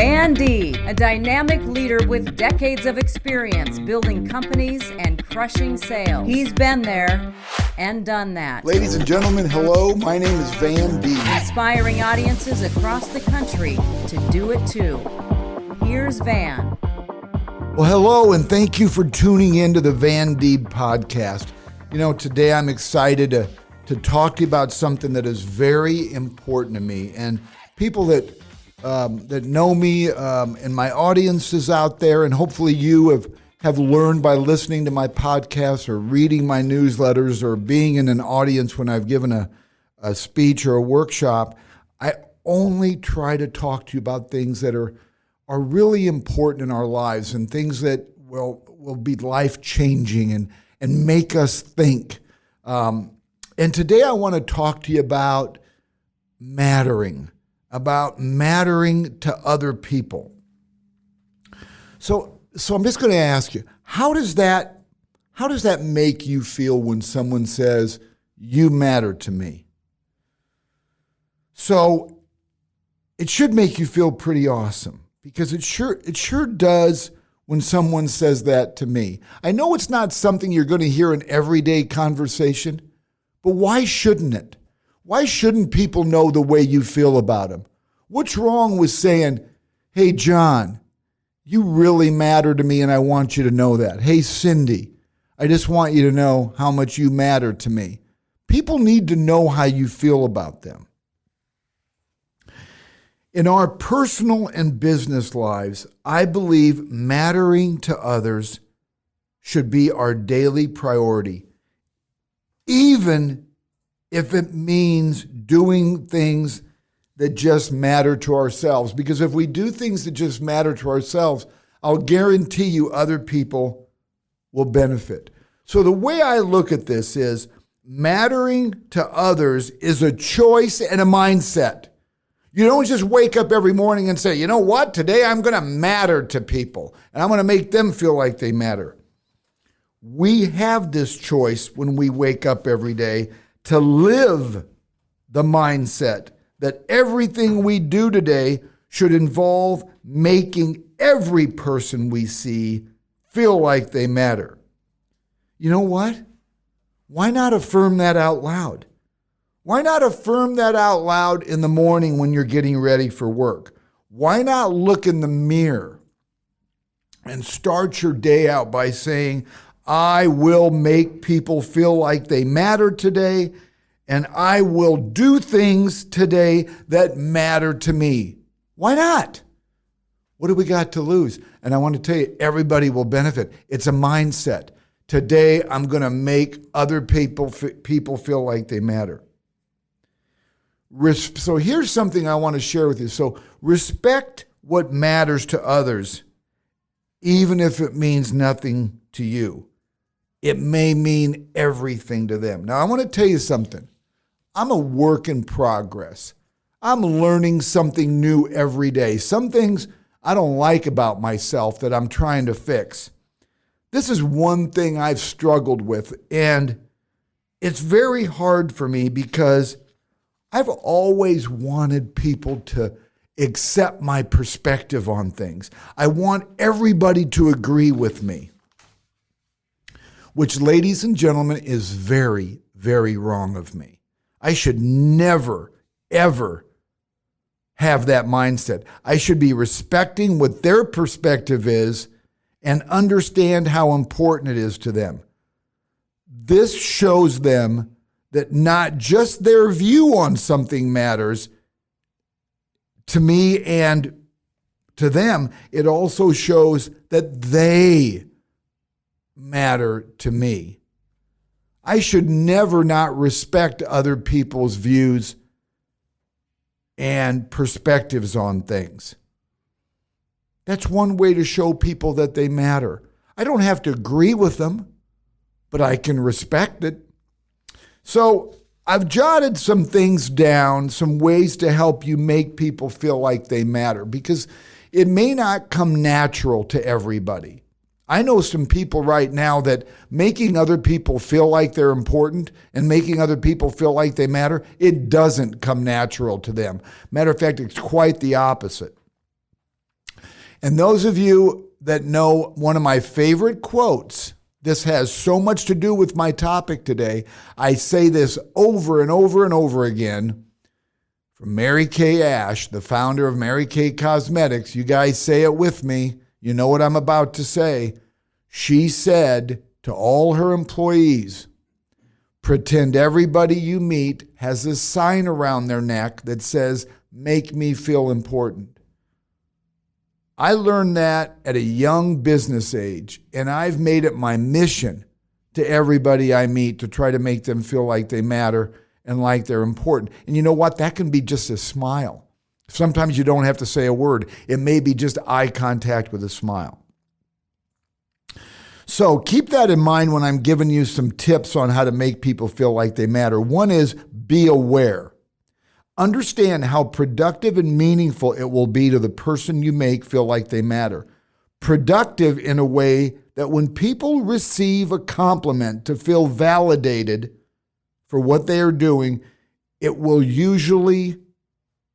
Van D, a dynamic leader with decades of experience building companies and crushing sales. He's been there and done that. Ladies and gentlemen, hello. My name is Van D. Inspiring audiences across the country to do it too. Here's Van. Well, hello, and thank you for tuning in to the Van D podcast. You know, today I'm excited to talk to you about something that is very important to me. And people that know me and my audiences out there, and hopefully you have learned by listening to my podcasts or reading my newsletters or being in an audience when I've given a speech or a workshop. I only try to talk to you about things that are really important in our lives and things that will be life-changing and make us think. And today I want to talk to you about mattering to other people. So I'm just going to ask you, how does that make you feel when someone says, "You matter to me"? So it should make you feel pretty awesome, because it sure does when someone says that to me. I know it's not something you're going to hear in everyday conversation, but why shouldn't it? Why shouldn't people know the way you feel about them? What's wrong with saying, "Hey, John, you really matter to me and I want you to know that. Hey, Cindy, I just want you to know how much you matter to me." People need to know how you feel about them. In our personal and business lives, I believe mattering to others should be our daily priority, even if it means doing things that just matter to ourselves. Because if we do things that just matter to ourselves, I'll guarantee you other people will benefit. So the way I look at this is mattering to others is a choice and a mindset. You don't just wake up every morning and say, "You know what? Today I'm going to matter to people and I'm going to make them feel like they matter." We have this choice when we wake up every day to live the mindset that everything we do today should involve making every person we see feel like they matter. You know what? Why not affirm that out loud? Why not affirm that out loud in the morning when you're getting ready for work? Why not look in the mirror and start your day out by saying, "I will make people feel like they matter today, and I will do things today that matter to me"? Why not? What do we got to lose? And I want to tell you, everybody will benefit. It's a mindset. Today, I'm going to make other people feel like they matter. So here's something I want to share with you. So respect what matters to others, even if it means nothing to you. It may mean everything to them. Now, I want to tell you something. I'm a work in progress. I'm learning something new every day. Some things I don't like about myself that I'm trying to fix. This is one thing I've struggled with, and it's very hard for me because I've always wanted people to accept my perspective on things. I want everybody to agree with me, which, ladies and gentlemen, is very, very wrong of me. I should never, ever have that mindset. I should be respecting what their perspective is and understand how important it is to them. This shows them that not just their view on something matters to me and to them, it also shows that they matter to me. I should never not respect other people's views and perspectives on things. That's one way to show people that they matter. I don't have to agree with them, but I can respect it. So I've jotted some things down, some ways to help you make people feel like they matter, because it may not come natural to everybody. I know some people right now that making other people feel like they're important and making other people feel like they matter, it doesn't come natural to them. Matter of fact, it's quite the opposite. And those of you that know one of my favorite quotes, this has so much to do with my topic today. I say this over and over and over again from Mary Kay Ash, the founder of Mary Kay Cosmetics. You guys say it with me. You know what I'm about to say. She said to all her employees, pretend everybody you meet has a sign around their neck that says, "Make me feel important." I learned that at a young business age, and I've made it my mission to everybody I meet to try to make them feel like they matter and like they're important. And you know what? That can be just a smile. Sometimes you don't have to say a word. It may be just eye contact with a smile. So keep that in mind when I'm giving you some tips on how to make people feel like they matter. One is be aware. Understand how productive and meaningful it will be to the person you make feel like they matter. Productive in a way that when people receive a compliment to feel validated for what they are doing, it will usually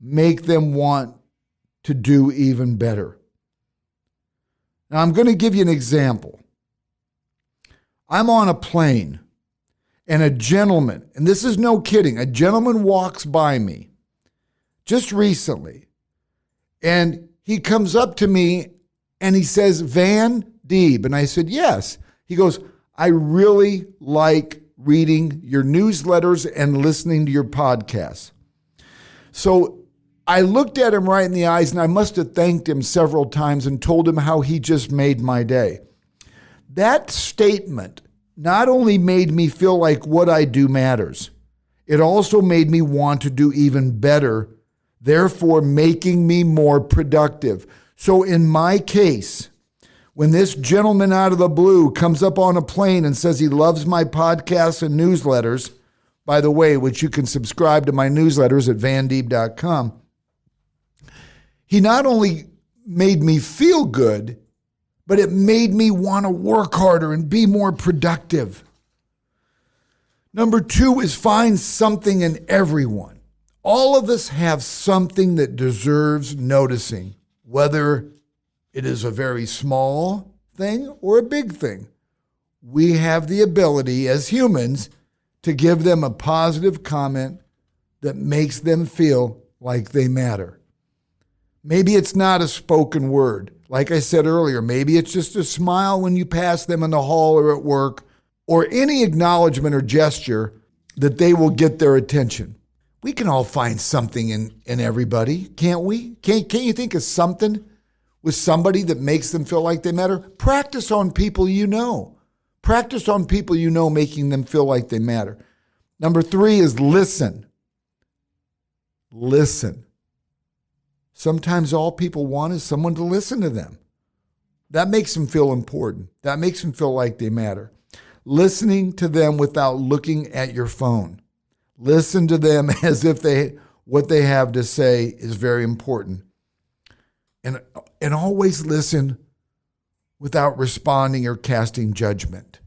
make them want to do even better. Now, I'm going to give you an example. I'm on a plane and a gentleman, and this is no kidding, a gentleman walks by me just recently, and he comes up to me and he says, "Van Deeb." And I said, "Yes." He goes, "I really like reading your newsletters and listening to your podcasts." So I looked at him right in the eyes, and I must have thanked him several times and told him how he just made my day. That statement not only made me feel like what I do matters, it also made me want to do even better, therefore making me more productive. So in my case, when this gentleman out of the blue comes up on a plane and says he loves my podcasts and newsletters, by the way, which you can subscribe to my newsletters at vandeeb.com, he not only made me feel good, but it made me want to work harder and be more productive. Number two is find something in everyone. All of us have something that deserves noticing, whether it is a very small thing or a big thing. We have the ability as humans to give them a positive comment that makes them feel like they matter. Maybe it's not a spoken word. Like I said earlier, maybe it's just a smile when you pass them in the hall or at work, or any acknowledgement or gesture that they will get their attention. We can all find something in everybody, can't we? Can't you think of something with somebody that makes them feel like they matter? Practice on people you know. Practice on people you know, making them feel like they matter. Number three is listen. Listen. Sometimes all people want is someone to listen to them. That makes them feel important. That makes them feel like they matter. Listening to them without looking at your phone. Listen to them as if what they have to say is very important. And always listen without responding or casting judgment.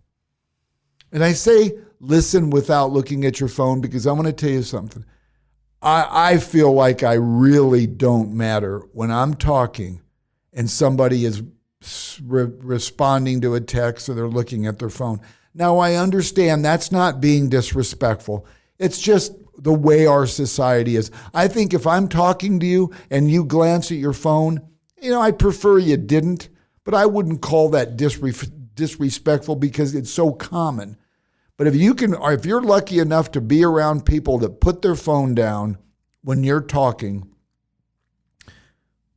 And I say listen without looking at your phone because I want to tell you something. I feel like I really don't matter when I'm talking and somebody is responding to a text or they're looking at their phone. Now, I understand that's not being disrespectful. It's just the way our society is. I think if I'm talking to you and you glance at your phone, I'd prefer you didn't, but I wouldn't call that disrespectful because it's so common. But if you're lucky enough to be around people that put their phone down when you're talking,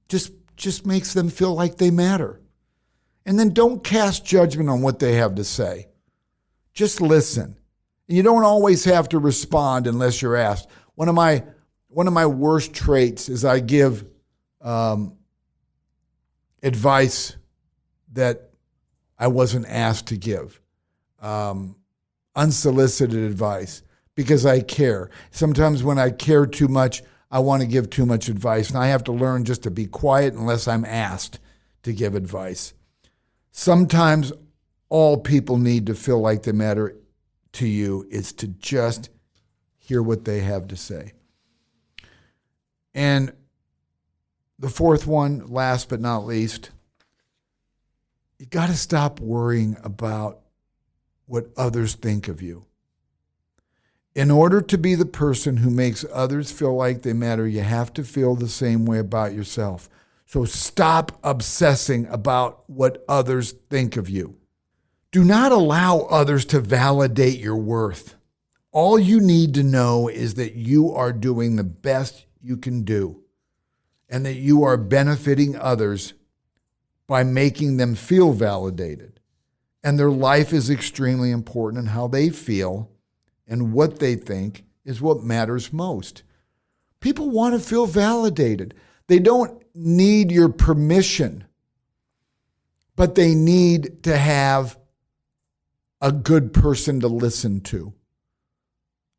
just makes them feel like they matter. And then don't cast judgment on what they have to say. Just listen. And you don't always have to respond unless you're asked. One of my worst traits is I give advice that I wasn't asked to give. Unsolicited advice because I care. Sometimes when I care too much, I want to give too much advice, and I have to learn just to be quiet unless I'm asked to give advice. Sometimes all people need to feel like they matter to you is to just hear what they have to say. And the fourth one, last but not least, you got to stop worrying about what others think of you. In order to be the person who makes others feel like they matter, you have to feel the same way about yourself. So stop obsessing about what others think of you. Do not allow others to validate your worth. All you need to know is that you are doing the best you can do and that you are benefiting others by making them feel validated. And their life is extremely important, and how they feel and what they think is what matters most. People want to feel validated. They don't need your permission, but they need to have a good person to listen to.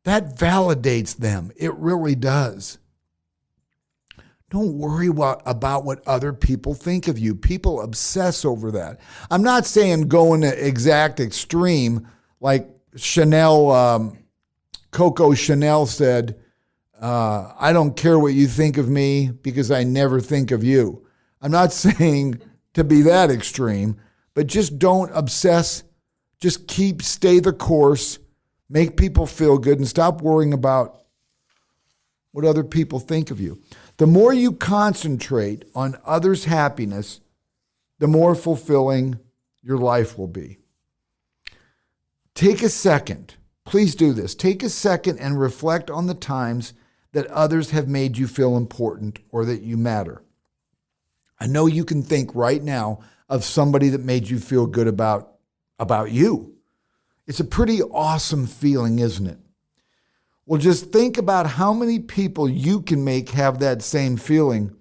That validates them. It really does. Don't worry about what other people think of you. People obsess over that. I'm not saying go in the exact extreme like Coco Chanel said, I don't care what you think of me because I never think of you. I'm not saying to be that extreme, but just don't obsess. Just stay the course, make people feel good, and stop worrying about what other people think of you. The more you concentrate on others' happiness, the more fulfilling your life will be. Take a second. Please do this. Take a second and reflect on the times that others have made you feel important or that you matter. I know you can think right now of somebody that made you feel good about you. It's a pretty awesome feeling, isn't it? Well, just think about how many people you can make have that same feeling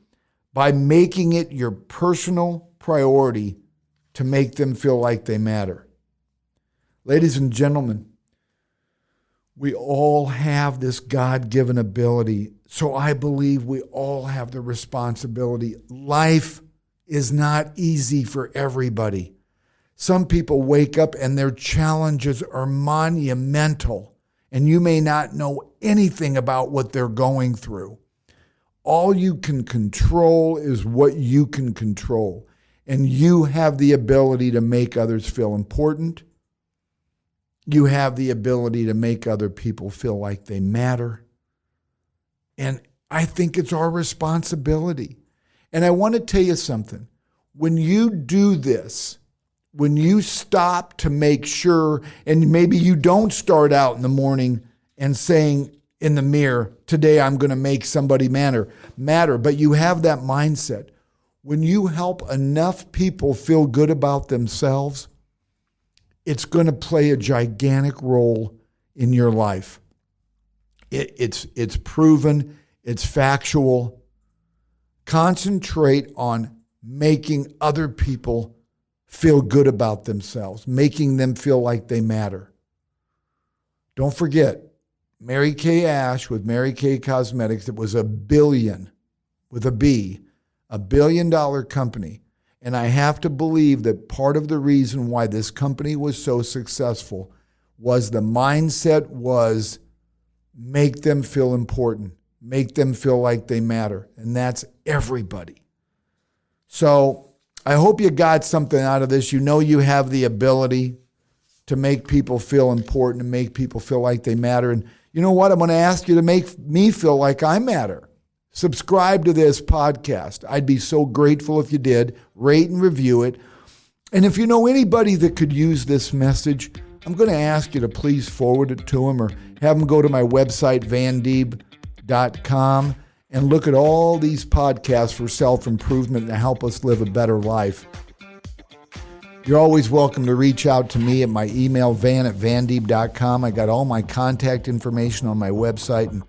by making it your personal priority to make them feel like they matter. Ladies and gentlemen, we all have this God-given ability, so I believe we all have the responsibility. Life is not easy for everybody. Some people wake up and their challenges are monumental, and you may not know anything about what they're going through. All you can control is what you can control, and you have the ability to make others feel important. You have the ability to make other people feel like they matter. And I think it's our responsibility. And I want to tell you something. When you do this, when you stop to make sure, and maybe you don't start out in the morning and saying in the mirror, today I'm going to make somebody matter, but you have that mindset. When you help enough people feel good about themselves, it's going to play a gigantic role in your life. It's proven, it's factual. Concentrate on making other people feel good about themselves, making them feel like they matter. Don't forget, Mary Kay Ash with Mary Kay Cosmetics, it was $1 billion, with a B, $1 billion company. And I have to believe that part of the reason why this company was so successful was the mindset was make them feel important, make them feel like they matter. And that's everybody. So I hope you got something out of this. You know you have the ability to make people feel important and make people feel like they matter. And you know what? I'm going to ask you to make me feel like I matter. Subscribe to this podcast. I'd be so grateful if you did. Rate and review it. And if you know anybody that could use this message, I'm going to ask you to please forward it to them or have them go to my website, vandeeb.com, and look at all these podcasts for self-improvement and help us live a better life. You're always welcome to reach out to me at my email, van@vandeeb.com. I got all my contact information on my website, and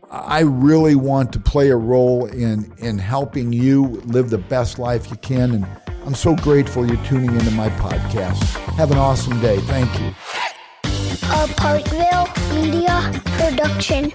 I really want to play a role in helping you live the best life you can, and I'm so grateful you're tuning into my podcast. Have an awesome day. Thank you. A Parkville Media Production.